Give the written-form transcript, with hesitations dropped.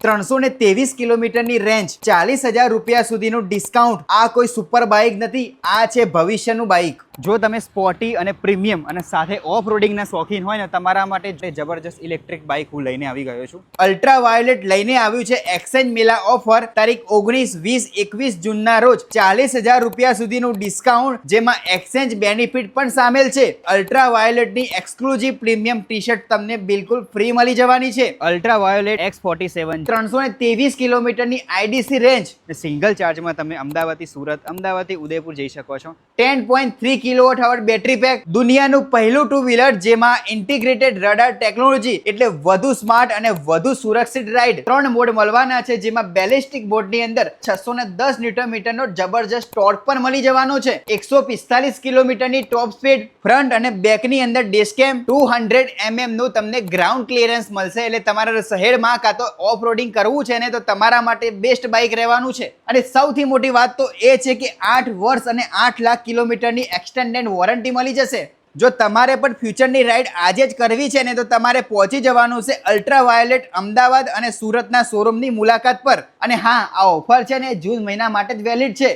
323 કિલોમીટરની રેન્જ, 40,000 રૂપિયા સુધીનું ડિસ્કાઉન્ટ. આ કોઈ સુપર બાઇક નથી, આ છે ભવિષ્યનું બાઇક. જો તમે સ્પોર્ટી અને પ્રીમિયમ અને સાથે ઓફ રોડિંગના શોખીન હોય ને, તમારા માટે જે જબરજસ્ત ઇલેક્ટ્રિક બાઇક હું લઈને આવી ગયો છું. અલ્ટ્રા વાયોલેટ લઈને આવ્યું છે એક્સચેન્જ મેલા ઓફર તારીખ 19, 20, 21 જૂનના રોજ 40,000 રૂપિયા સુધીનું ડિસ્કાઉન્ટ, જેમાં એક્સચેન્જ બેનિફિટ પણ સામેલ છે. અલ્ટ્રા વાયોલેટની એક્સક્લુઝિવ પ્રીમિયમ ટી શર્ટ તમને બિલકુલ ફ્રી મળી જવાની છે. અલ્ટ્રા વાયોલેટ X47 323 કિલોમીટરની આઈડીસી રેન્જ, સિંગલ ચાર્જમાં તમે અમદાવાદથી સુરત, અમદાવાદથી ઉદયપુર જઈ શકો છો. 10.3 કિલોવોટ અવર બેટરી પેક, દુનિયાનું પહેલું ટુ વ્હીલર જેમાં ઇન્ટિગ્રેટેડ રડાર ટેકનોલોજી, એટલે વધુ સ્માર્ટ અને વધુ સુરક્ષિત રાઇડ. 3 મોડ મળવાના છે, જેમાં બેલિસ્ટિક મોડની અંદર 610 ન્યૂટન મીટરનો જબરજસ્ત ટોર્ક પણ મળી જવાનો છે. 145 કિલોમીટરની ટોપ સ્પીડ, ફ્રન્ટ અને બેકની અંદર ડેશકેમ, 200 mm નું તમને ગ્રાઉન્ડ ક્લિયરન્સ મળશે. એટલે તમારા શહેરમાં કાં તો ઓફ રોડિંગ કરવું છે ને, તો તમારા માટે બેસ્ટ બાઇક રહેવાનું છે. અને સૌથી મોટી વાત તો એ છે કે 8 વર્ષ અને 8 લાખ કિલોમીટરની એક્સટેન્ડેડ વોરંટી મળી જશે. જો તમારે પણ ફ્યુચરની રાઇડ આજે જ કરવી છે ને, તો તમારે પહોંચી જવાનું છે અલ્ટ્રા વાયોલેટ અમદાવાદ અને સુરતના શોરૂમની મુલાકાત પર. અને હા, આ ઓફર છે ને જૂન મહિના માટે જ વેલિડ છે.